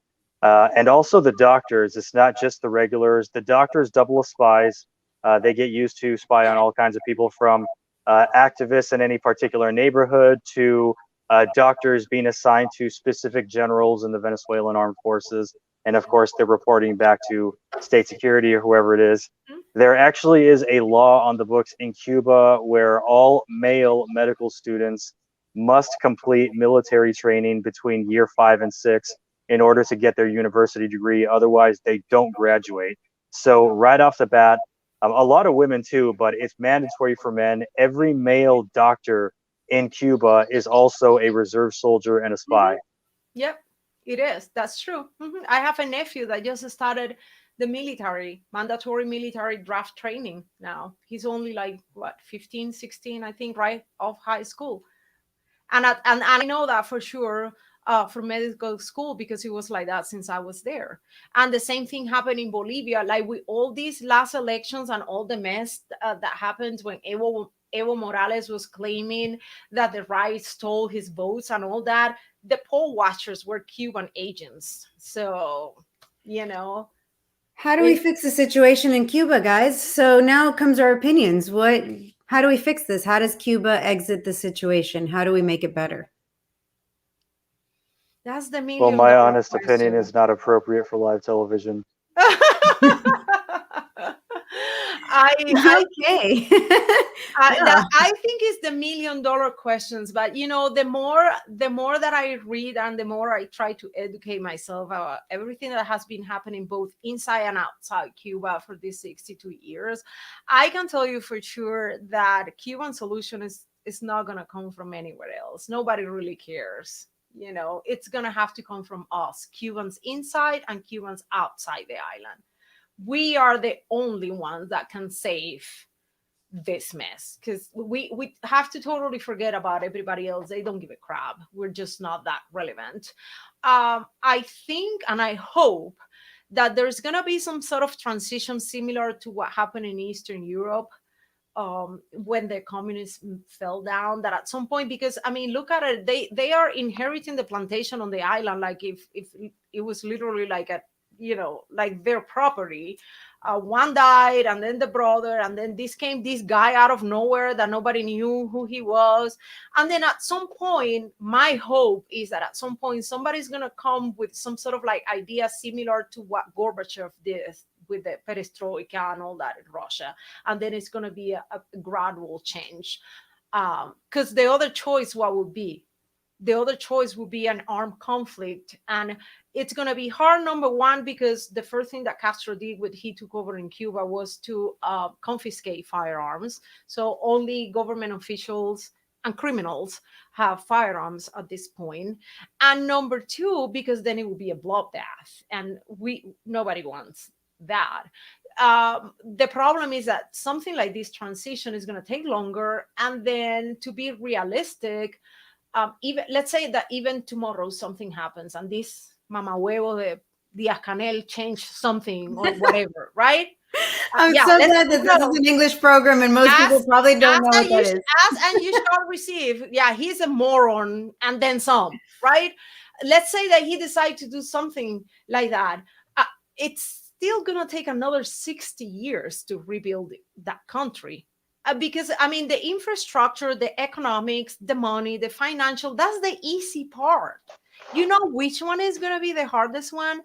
And also the doctors. It's not just the regulars. The doctors double as spies. They get used to spy on all kinds of people, from activists in any particular neighborhood to doctors being assigned to specific generals in the Venezuelan armed forces. And of course, they're reporting back to state security or whoever it is. There actually is a law on the books in Cuba where all male medical students must complete military training between year 5 and 6 in order to get their university degree. Otherwise, they don't graduate. So right off the bat, a lot of women too, but it's mandatory for men. Every male doctor in Cuba is also a reserve soldier and a spy. Yep, it is. That's true. I have a nephew that just started the mandatory military draft training now. He's only like, 15, 16, I think, right off high school. And I know that for sure for medical school, because it was like that since I was there. And the same thing happened in Bolivia, like with all these last elections and all the mess that happened when Evo Morales was claiming that the right stole his votes and all that. The poll watchers were Cuban agents. So, How do we fix the situation in Cuba, guys? So now comes our opinions. How do we fix this? How does Cuba exit the situation? How do we make it better? That's the million. Well, my honest question. opinion is not appropriate for live television. Okay. I think it's the $1 million questions, but the more that I read and the more I try to educate myself about everything that has been happening both inside and outside Cuba for these 62 years, I can tell you for sure that Cuban solution is not going to come from anywhere else. Nobody really cares. It's going to have to come from us, Cubans inside and Cubans outside the island. We are the only ones that can save this mess, because we have to totally forget about everybody else. They don't give a crap. We're just not that relevant. I think and I hope that there's going to be some sort of transition similar to what happened in Eastern Europe when the communists fell down, that at some point, because look at it, they are inheriting the plantation on the island like if it was literally like like their property. One died, and then the brother, and then this guy out of nowhere that nobody knew who he was. And then at some point, my hope is that at some point somebody's going to come with some sort of like idea similar to what Gorbachev did with the perestroika and all that in Russia. And then it's going to be a gradual change. Because the other choice, what would be? The other choice would be an armed conflict. And it's going to be hard, number one, because the first thing that Castro did when he took over in Cuba was to confiscate firearms. So only government officials and criminals have firearms at this point. And number two, because then it will be a bloodbath. And nobody wants that. The problem is that something like this transition is going to take longer. And then, to be realistic, even let's say that even tomorrow something happens and this mama huevo de Díaz-Canel changed something or whatever, right? I'm so glad that this is an English program and most people probably don't know what that is. Ask and you shall receive. Yeah, he's a moron and then some, right? Let's say that he decides to do something like that. It's still going to take another 60 years to rebuild that country. Because I mean, the infrastructure, the economics, the money, the financial, that's the easy part. You know which one is going to be the hardest one?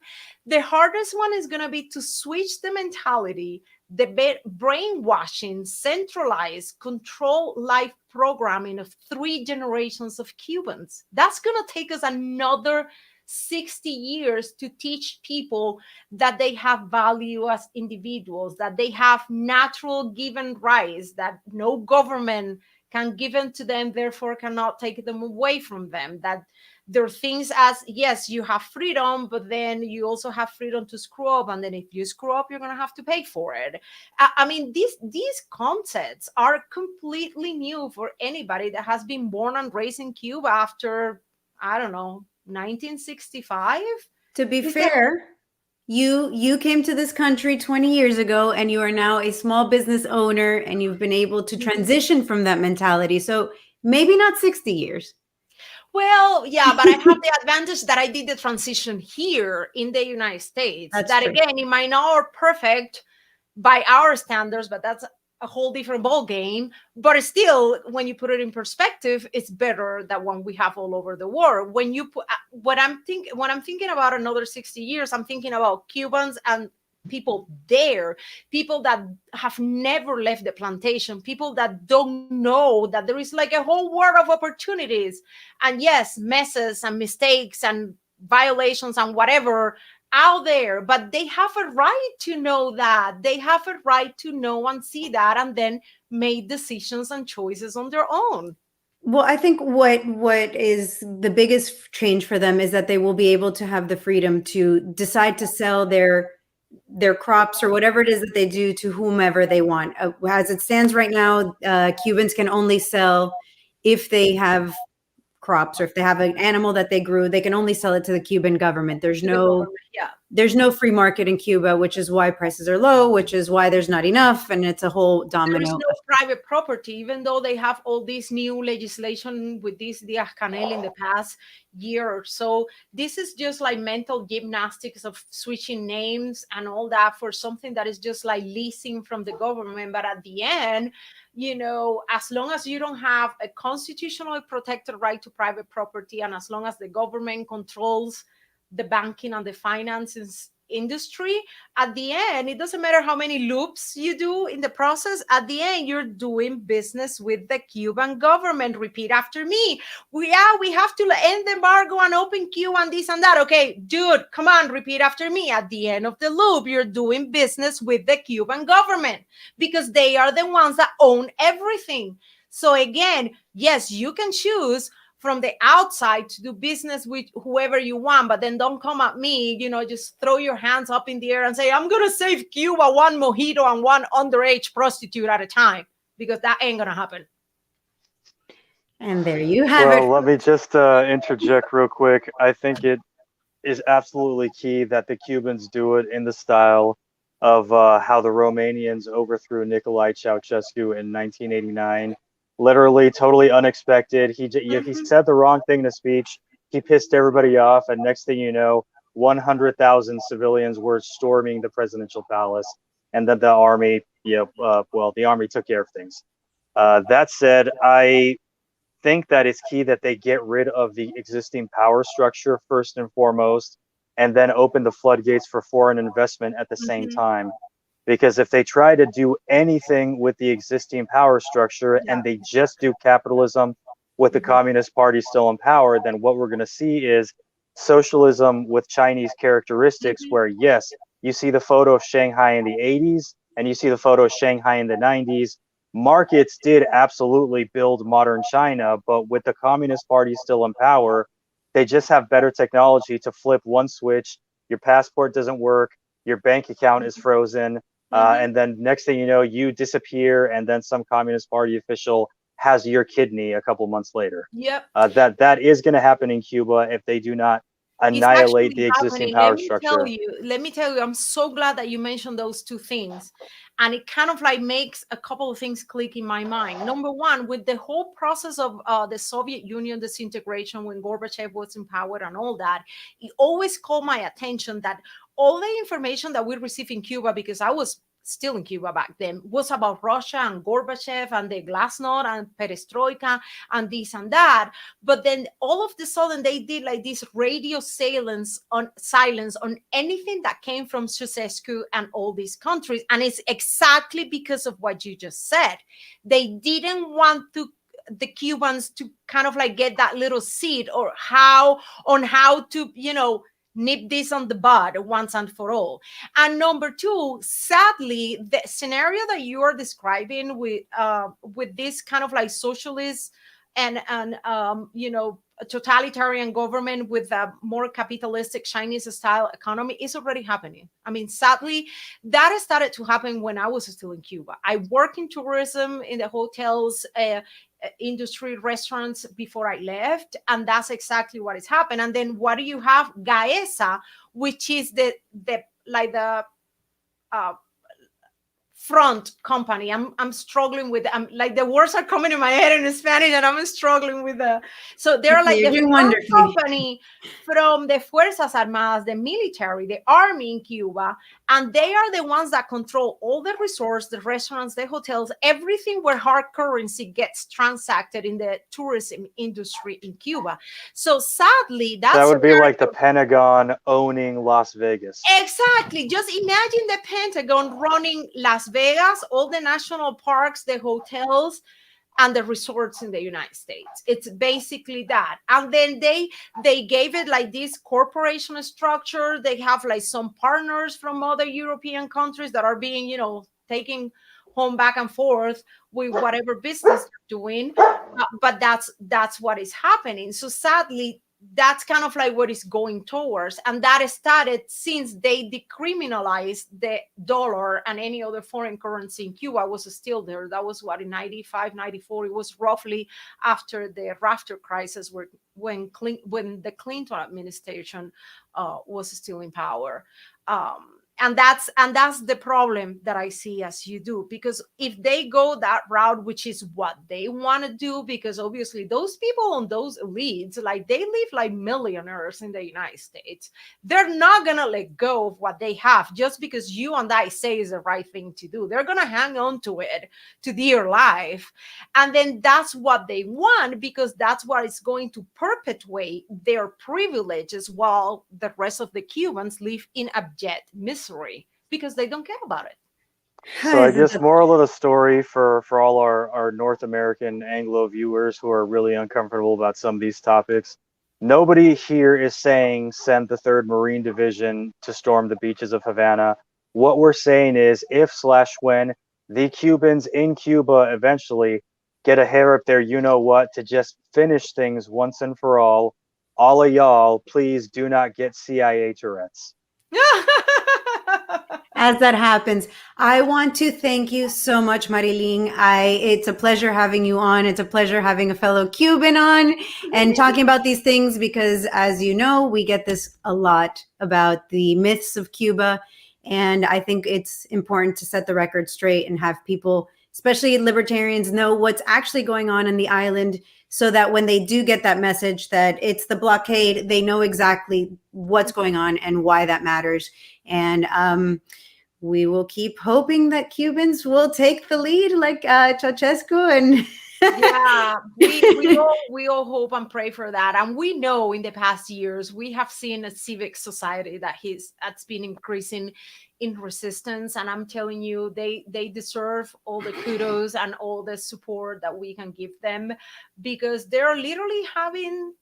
The hardest one is going to be to switch the mentality, the brainwashing, centralized, control life programming of 3 generations of Cubans. That's going to take us another 60 years to teach people that they have value as individuals, that they have natural given rights, that no government can give them to them, therefore cannot take them away from them, that there are things as, yes, you have freedom, but then you also have freedom to screw up, and then if you screw up, you're going to have to pay for it. I mean, these concepts are completely new for anybody that has been born and raised in Cuba after, I don't know, 1965. To be fair, you came to this country 20 years ago, and you are now a small business owner, and you've been able to transition from that mentality. So maybe not 60 years. Well, yeah, but I have the advantage that I did the transition here in the United States. That's that true. Again, it might not be perfect by our standards, but that's a whole different ball game. But still, when you put it in perspective, it's better than one we have all over the world. When you put when I'm thinking about another 60 years, I'm thinking about Cubans and people there, people that have never left the plantation, people that don't know that there is like a whole world of opportunities, and yes, messes and mistakes and violations and whatever out there, but they have a right to know that. They have a right to know and see that, and then make decisions and choices on their own. Well, I think what is the biggest change for them is that they will be able to have the freedom to decide to sell their crops or whatever it is that they do to whomever they want. As it stands right now, Cubans can only sell if they have crops, or if they have an animal that they grew, they can only sell it to the Cuban government. There's no free market in Cuba, which is why prices are low, which is why there's not enough, and it's a whole domino. There's no private property, even though they have all this new legislation with this Diaz-Canel in the past year or so. This is just like mental gymnastics of switching names and all that for something that is just like leasing from the government. But at the end, you know, as long as you don't have a constitutionally protected right to private property, and as long as the government controls the banking and the finances industry, at the end, it doesn't matter how many loops you do in the process. At the end, you're doing business with the Cuban government. Repeat after me. We have to end the embargo and open Cuba and this and that. Okay, dude, come on, repeat after me. At the end of the loop, you're doing business with the Cuban government, because they are the ones that own everything. So again, yes, you can choose from the outside to do business with whoever you want, but then don't come at me, you know, just throw your hands up in the air and say, I'm going to save Cuba one mojito and one underage prostitute at a time, because that ain't going to happen. And there you have it. Well, let me just interject real quick. I think it is absolutely key that the Cubans do it in the style of how the Romanians overthrew Nicolae Ceausescu in 1989. Literally, totally unexpected. He said the wrong thing in a speech. He pissed everybody off, and next thing you know, 100,000 civilians were storming the presidential palace, and then the army, the army took care of things. That said, I think that it's key that they get rid of the existing power structure first and foremost, and then open the floodgates for foreign investment at the same time. Because if they try to do anything with the existing power structure and they just do capitalism with the Communist Party still in power, then what we're going to see is socialism with Chinese characteristics, where, yes, you see the photo of Shanghai in the 80s and you see the photo of Shanghai in the 90s. Markets did absolutely build modern China, but with the Communist Party still in power, they just have better technology to flip one switch. Your passport doesn't work. Your bank account is frozen. And then next thing you know, you disappear, and then some Communist Party official has your kidney a couple months later. Yep. That is going to happen in Cuba if they do not annihilate the existing power structure. Let me tell you, I'm so glad that you mentioned those two things. And it kind of like makes a couple of things click in my mind. Number one, with the whole process of the Soviet Union disintegration, when Gorbachev was in power and all that, it always called my attention that all the information that we receive in Cuba, because I was still in Cuba back then, was about Russia and Gorbachev and the Glasnost and Perestroika and this and that. But then all of a sudden they did like this radio silence on anything that came from Ceausescu and all these countries. And it's exactly because of what you just said. They didn't want the Cubans to kind of like get that little seed or how to, nip this on the bud once and for all. And number two, sadly, the scenario that you are describing with this kind of like socialist and a totalitarian government with a more capitalistic Chinese style economy is already happening. I mean, sadly, that started to happen when I was still in Cuba. I worked in tourism in the hotels, industry, restaurants before I left, and that's exactly what has happened. And then what do you have? Gaesa, which is the front company. I'm struggling with. Like the words are coming in my head in Spanish, and I'm struggling with the. So they're like the front company from the Fuerzas Armadas, the military, the army in Cuba, and they are the ones that control all the resorts, the restaurants, the hotels, everything where hard currency gets transacted in the tourism industry in Cuba. So sadly, that would be like the Pentagon owning Las Vegas. Exactly. Just imagine the Pentagon running Las Vegas, all the national parks, the hotels, and the resorts in the United States. It's basically that. And then they gave it like this corporation structure. They have like some partners from other European countries that are being, taking home back and forth with whatever business they're doing. But that's what is happening. So sadly, that's kind of like what is going towards. And that started since they decriminalized the dollar and any other foreign currency in Cuba was still there. That was what, in 95, 94. It was roughly after the rafter crisis when the Clinton administration was still in power. And that's the problem that I see as you do, because if they go that route, which is what they want to do, because obviously those people on those elites, like they live like millionaires in the United States, they're not going to let go of what they have just because you and I say is the right thing to do. They're going to hang on to it to dear life. And then that's what they want, because that's what is going to perpetuate their privileges while the rest of the Cubans live in abject misery. Because they don't care about it. So I guess moral of the story for all our North American Anglo viewers who are really uncomfortable about some of these topics, nobody here is saying send the 3rd Marine Division to storm the beaches of Havana. What we're saying is if/when the Cubans in Cuba eventually get a hair up there, to just finish things once and for all of y'all, please do not get CIA Tourette's. As that happens, I want to thank you so much, Marilyn. It's a pleasure having you on. It's a pleasure having a fellow Cuban on and talking about these things because, as you know, we get this a lot about the myths of Cuba. And I think it's important to set the record straight and have people, especially libertarians, know what's actually going on in the island so that when they do get that message that it's the blockade, they know exactly what's going on and why that matters. And we will keep hoping that Cubans will take the lead like Ceausescu and yeah, we all hope and pray for that. And we know in the past years, we have seen a civic society that's been increasing in resistance. And I'm telling you, they deserve all the kudos and all the support that we can give them, because they're literally having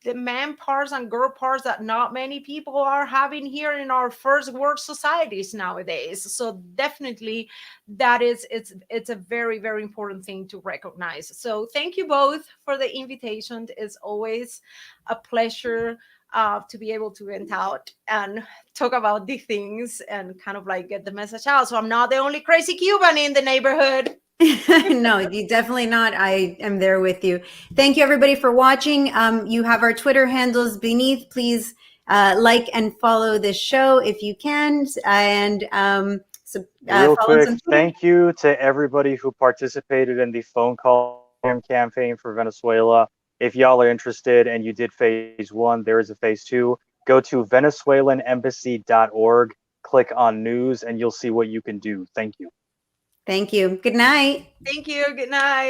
the man parts and girl parts that not many people are having here in our first world societies nowadays. So definitely it's a very, very important thing to recognize. So thank you both for the invitation. It's always a pleasure to be able to vent out and talk about these things and kind of like get the message out. So I'm not the only crazy Cuban in the neighborhood. No, you definitely not. I am there with you. Thank you, everybody, for watching. You have our Twitter handles beneath. Please like and follow this show if you can. And real quick, thank you to everybody who participated in the phone call campaign for Venezuela. If y'all are interested and you did phase 1, there is a phase 2. Go to VenezuelanEmbassy.org. click on news, and you'll see what you can do. Thank you. Thank you. Good night. Thank you. Good night.